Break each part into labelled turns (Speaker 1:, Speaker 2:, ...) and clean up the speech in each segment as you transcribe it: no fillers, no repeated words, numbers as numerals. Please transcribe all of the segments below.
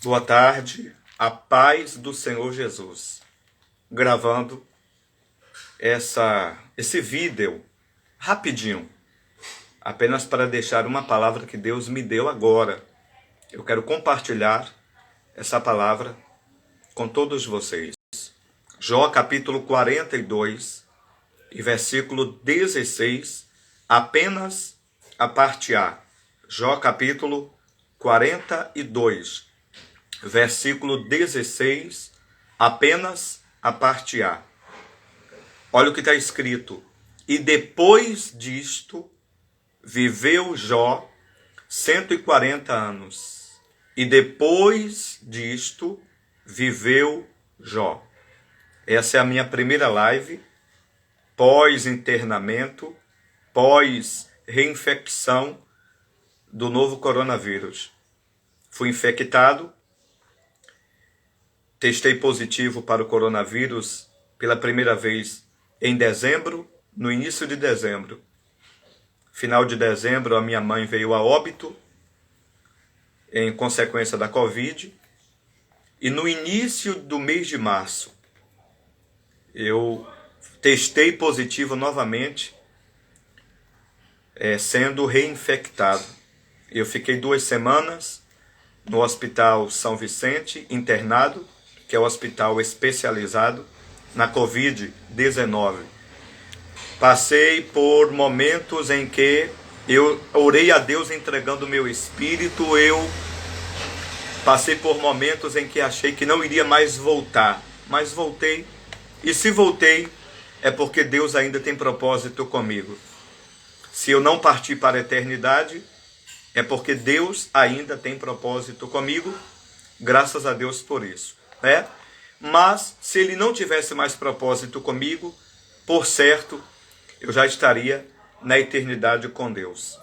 Speaker 1: Boa tarde, a paz do Senhor Jesus. Gravando esse vídeo rapidinho, apenas para deixar uma palavra que Deus me deu agora. Eu quero compartilhar essa palavra com todos vocês. Jó capítulo 42 e versículo 16, apenas a parte A. Jó capítulo 42, versículo 16, apenas a parte A. Olha o que está escrito. E depois disto, viveu Jó 140 anos. E depois disto, viveu Jó. Essa é a minha primeira live, pós-internamento, pós-reinfecção do novo coronavírus. Fui infectado, testei positivo para o coronavírus pela primeira vez em dezembro, no início de dezembro. Final de dezembro, a minha mãe veio a óbito em consequência da Covid. E no início do mês de março, eu testei positivo novamente, sendo reinfectado. Eu fiquei 2 semanas no Hospital São Vicente, internado, que é o hospital especializado na Covid-19. Passei por momentos em que eu orei a Deus entregando o meu espírito, eu passei por momentos em que achei que não iria mais voltar, mas voltei. E se voltei, é porque Deus ainda tem propósito comigo. Se eu não partir para a eternidade, é porque Deus ainda tem propósito comigo, graças a Deus por isso, né? Mas se Ele não tivesse mais propósito comigo, por certo, eu já estaria na eternidade com Deus.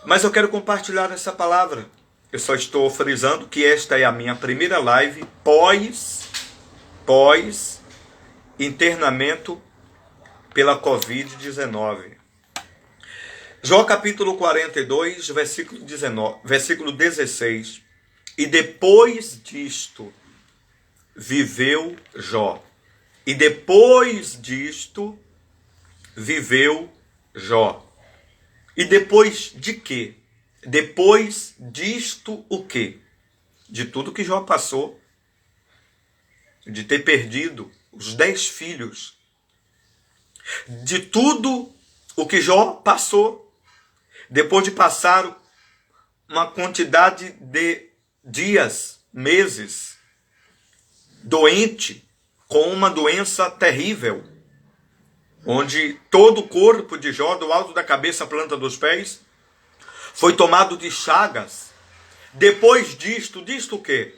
Speaker 1: Mas eu quero compartilhar essa palavra. Eu só estou frisando que esta é a minha primeira live pós-internamento pela Covid-19. Jó capítulo 42, versículo 16. E depois disto, viveu Jó. E depois disto, viveu Jó. E depois de quê? Depois disto o quê? De tudo que Jó passou, de ter perdido os 10 filhos, de tudo o que Jó passou, depois de passar uma quantidade de dias, meses, doente, com uma doença terrível, onde todo o corpo de Jó, do alto da cabeça à planta dos pés, foi tomado de chagas. Depois disto o quê?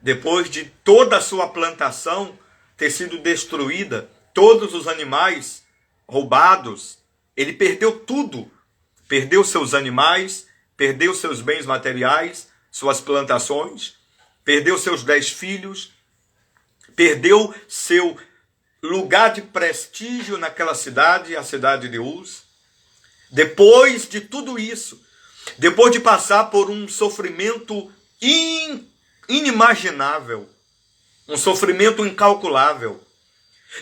Speaker 1: Depois de toda a sua plantação ter sido destruída, todos os animais roubados, ele perdeu tudo. Perdeu seus animais, perdeu seus bens materiais, suas plantações, perdeu seus 10 filhos, perdeu seu lugar de prestígio naquela cidade, a cidade de Uz. Depois de tudo isso, depois de passar por um sofrimento inimaginável, um sofrimento incalculável,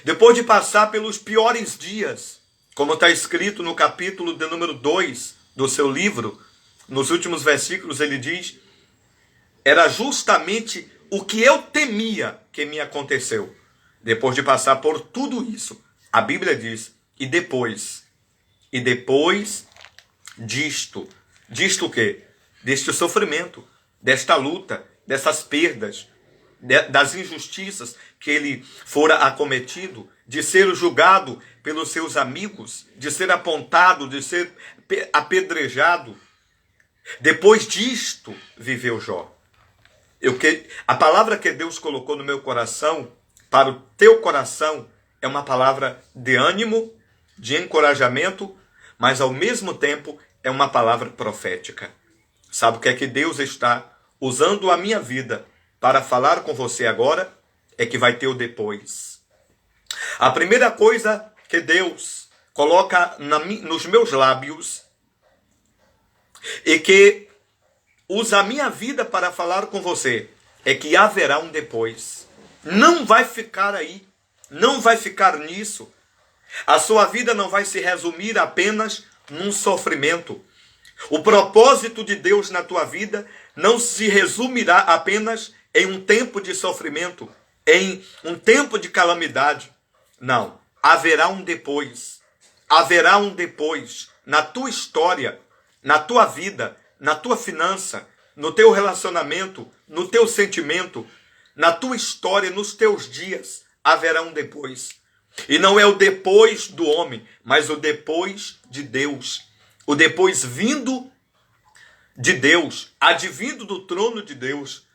Speaker 1: depois de passar pelos piores dias, como está escrito no capítulo de número 2 do seu livro, nos últimos versículos ele diz, era justamente o que eu temia que me aconteceu. Depois de passar por tudo isso, a Bíblia diz, e depois disto o quê? Deste sofrimento, desta luta, dessas perdas, das injustiças que ele fora acometido, de ser julgado pelos seus amigos, de ser apontado, de ser apedrejado. Depois disto, viveu Jó. A palavra que Deus colocou no meu coração, para o teu coração, é uma palavra de ânimo, de encorajamento, mas ao mesmo tempo é uma palavra profética. Sabe o que é que Deus está usando a minha vida para falar com você agora? É que vai ter o depois. A primeira coisa que Deus coloca nos meus lábios e que usa a minha vida para falar com você é que haverá um depois. Não vai ficar aí. Não vai ficar nisso. A sua vida não vai se resumir apenas num sofrimento. O propósito de Deus na tua vida não se resumirá apenas em um tempo de sofrimento, em um tempo de calamidade. Não. Haverá um depois. Haverá um depois na tua história, na tua vida, na tua finança, no teu relacionamento, no teu sentimento, na tua história, nos teus dias. Haverá um depois. E não é o depois do homem, mas o depois de Deus. O depois vindo de Deus, advindo do trono de Deus.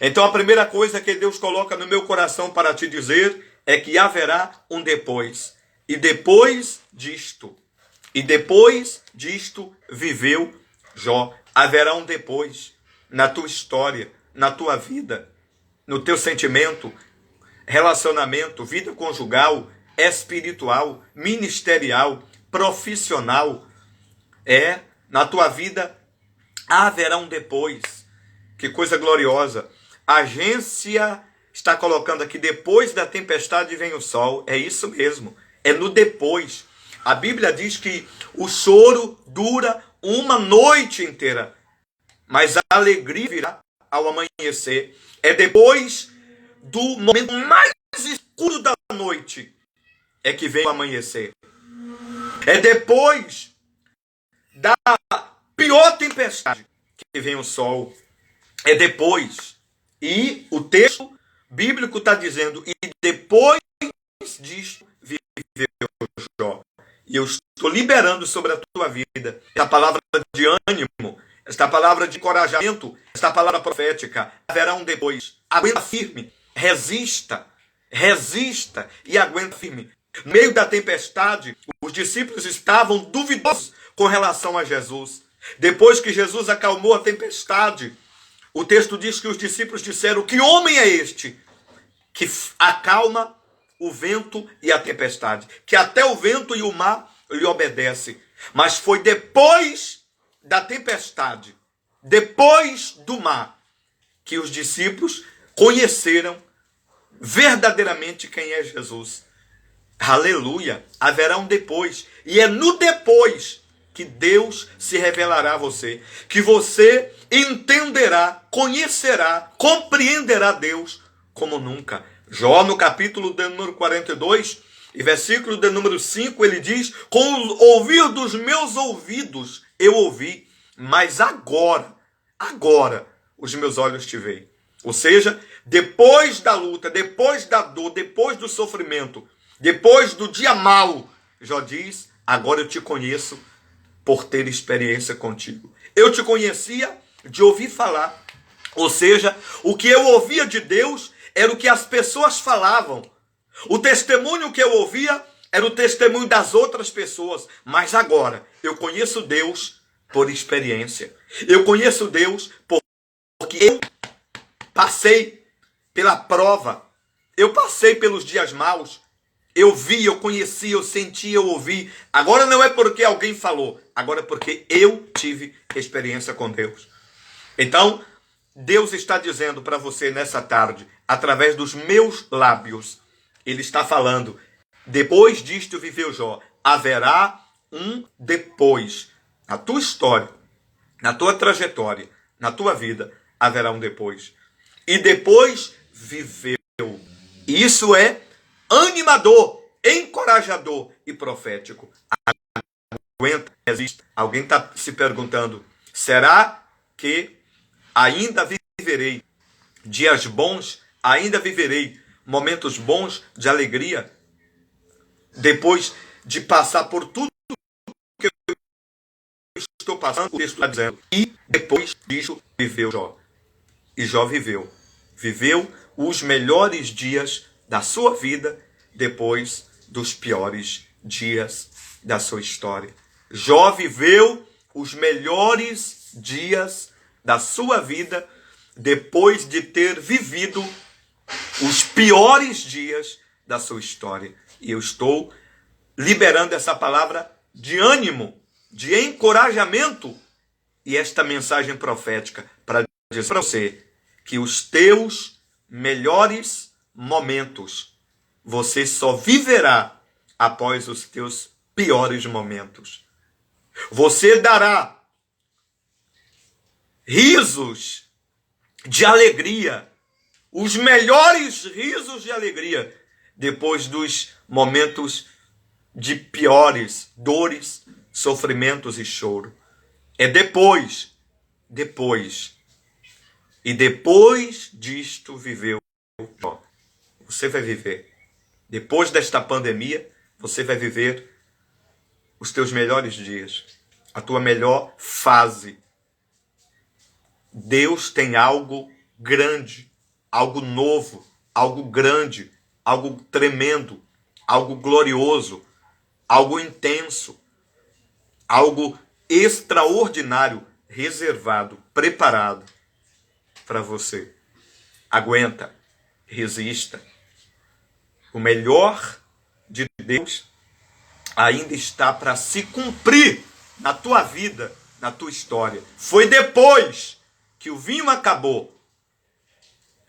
Speaker 1: Então a primeira coisa que Deus coloca no meu coração para te dizer é que haverá um depois. E depois disto viveu Jó. Haverá um depois na tua história, na tua vida, no teu sentimento, relacionamento, vida conjugal, espiritual, ministerial, profissional. Na tua vida haverá um depois. Que coisa gloriosa. A agência está colocando aqui, depois da tempestade vem o sol. É isso mesmo. É no depois. A Bíblia diz que o choro dura uma noite inteira, mas a alegria virá ao amanhecer. É depois do momento mais escuro da noite é que vem o amanhecer. É depois da pior tempestade que vem o sol. É depois. E o texto bíblico está dizendo, e depois disto viveu Jó. E eu estou liberando sobre a tua vida esta palavra de ânimo, esta palavra de encorajamento, esta palavra profética. Haverá um depois. Aguenta firme, resista e aguenta firme. No meio da tempestade, os discípulos estavam duvidosos com relação a Jesus. Depois que Jesus acalmou a tempestade, o texto diz que os discípulos disseram: que homem é este que acalma o vento e a tempestade, que até o vento e o mar lhe obedecem? Mas foi depois da tempestade, depois do mar, que os discípulos conheceram verdadeiramente quem é Jesus. Aleluia! Haverá um depois. E é no depois que Deus se revelará a você. Que você entenderá, conhecerá, compreenderá Deus como nunca. Jó, no capítulo de número 42, e versículo de número 5, ele diz: com o ouvir dos meus ouvidos eu ouvi, mas agora os meus olhos te veem. Ou seja, depois da luta, depois da dor, depois do sofrimento, depois do dia mau, Jó diz: agora eu te conheço por ter experiência contigo. Eu te conhecia de ouvir falar. Ou seja, o que eu ouvia de Deus era o que as pessoas falavam. O testemunho que eu ouvia era o testemunho das outras pessoas. Mas agora eu conheço Deus por experiência. Eu conheço Deus porque eu passei pela prova. Eu passei pelos dias maus. Eu vi, eu conheci, eu senti, eu ouvi. Agora não é porque alguém falou. Agora é porque eu tive experiência com Deus. Então, Deus está dizendo para você nessa tarde, através dos meus lábios, Ele está falando: depois disto viveu Jó. Haverá um depois. Na tua história, na tua trajetória, na tua vida, haverá um depois. E depois viveu. Isso é animador, encorajador e profético. Aguenta, resiste. Alguém está se perguntando: será que ainda viverei dias bons? Ainda viverei momentos bons de alegria? Depois de passar por tudo que eu estou passando, o texto está dizendo. E depois disso viveu Jó. E Jó viveu. Viveu os melhores dias da sua vida depois dos piores dias da sua história. Jó viveu os melhores dias da sua vida depois de ter vivido os piores dias da sua história. E eu estou liberando essa palavra de ânimo, de encorajamento e esta mensagem profética para dizer para você que os teus melhores momentos você só viverá após os teus piores momentos. Você dará risos de alegria, os melhores risos de alegria, depois dos momentos de piores dores, sofrimentos e choro. É depois. E depois disto viveu. Você vai viver. Depois desta pandemia, você vai viver os teus melhores dias, a tua melhor fase. Deus tem algo grande, algo novo, algo grande, algo tremendo, algo glorioso, algo intenso, algo extraordinário, reservado, preparado para você. Aguenta, resista. O melhor de Deus ainda está para se cumprir na tua vida, na tua história. Foi depois que o vinho acabou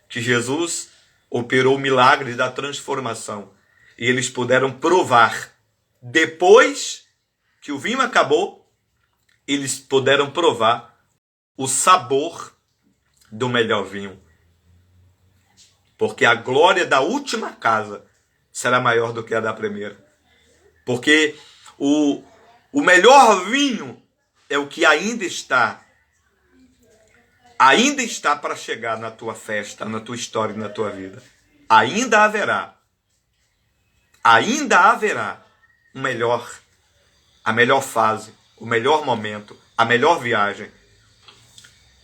Speaker 1: que Jesus operou o milagre da transformação. E eles puderam provar. Depois que o vinho acabou, eles puderam provar o sabor do melhor vinho. Porque a glória da última casa será maior do que a da primeira. Porque o melhor vinho é o que ainda está para chegar na tua festa, na tua história e na tua vida. Ainda haverá a melhor fase, o melhor momento, a melhor viagem.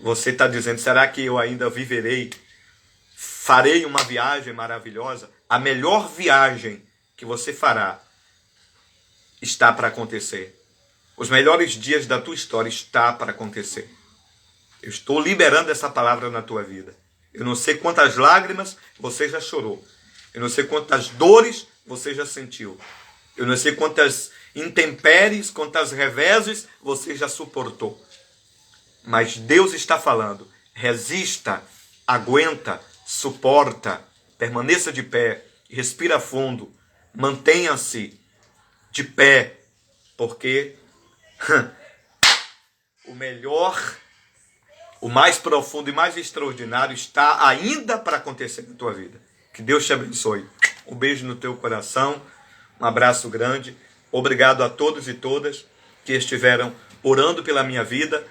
Speaker 1: Você está dizendo, será que eu ainda viverei? Farei uma viagem maravilhosa? A melhor viagem que você fará está para acontecer. Os melhores dias da tua história está para acontecer. Eu estou liberando essa palavra na tua vida. Eu não sei quantas lágrimas você já chorou. Eu não sei quantas dores você já sentiu. Eu não sei quantas intempéries, quantas reveses você já suportou. Mas Deus está falando. Resista, aguenta, suporta, permaneça de pé, respira fundo, mantenha-se de pé, porque o melhor, o mais profundo e mais extraordinário está ainda para acontecer na tua vida. Que Deus te abençoe. Um beijo no teu coração, um abraço grande. Obrigado a todos e todas que estiveram orando pela minha vida,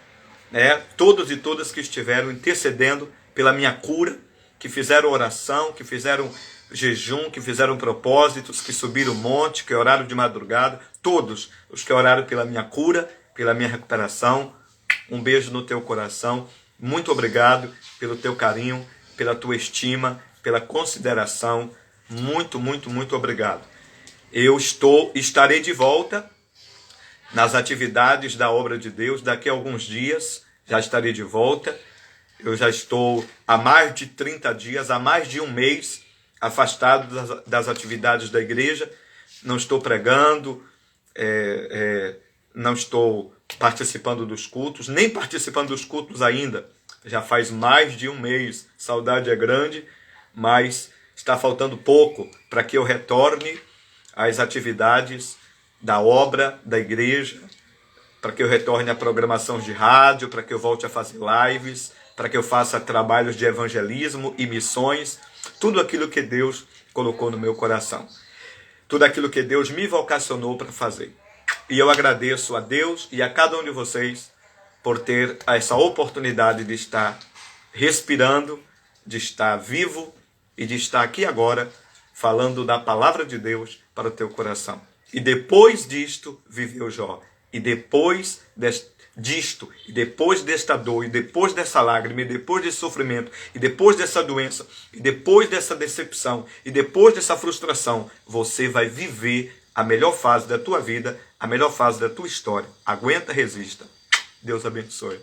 Speaker 1: todos e todas que estiveram intercedendo pela minha cura, que fizeram oração, que fizeram jejum, que fizeram propósitos, que subiram o monte, que oraram de madrugada. Todos os que oraram pela minha cura, pela minha recuperação. Um beijo no teu coração. Muito obrigado pelo teu carinho, pela tua estima, pela consideração. Muito, muito, muito obrigado. Eu estarei de volta nas atividades da obra de Deus. Daqui a alguns dias já estarei de volta. Eu já estou há mais de 30 dias, há mais de um mês, afastado das atividades da igreja. Não estou pregando, não estou participando dos cultos, nem participando dos cultos ainda. Já faz mais de um mês. Saudade é grande, mas está faltando pouco para que eu retorne às atividades da obra da igreja, para que eu retorne à programação de rádio, para que eu volte a fazer lives, para que eu faça trabalhos de evangelismo e missões, tudo aquilo que Deus colocou no meu coração, tudo aquilo que Deus me vocacionou para fazer. E eu agradeço a Deus e a cada um de vocês por ter essa oportunidade de estar respirando, de estar vivo e de estar aqui agora falando da palavra de Deus para o teu coração. E depois disto viveu Jó. E depois disto, e depois desta dor, e depois dessa lágrima, e depois desse sofrimento, e depois dessa doença, e depois dessa decepção, e depois dessa frustração, você vai viver a melhor fase da tua vida, a melhor fase da tua história. Aguenta, resista. Deus abençoe.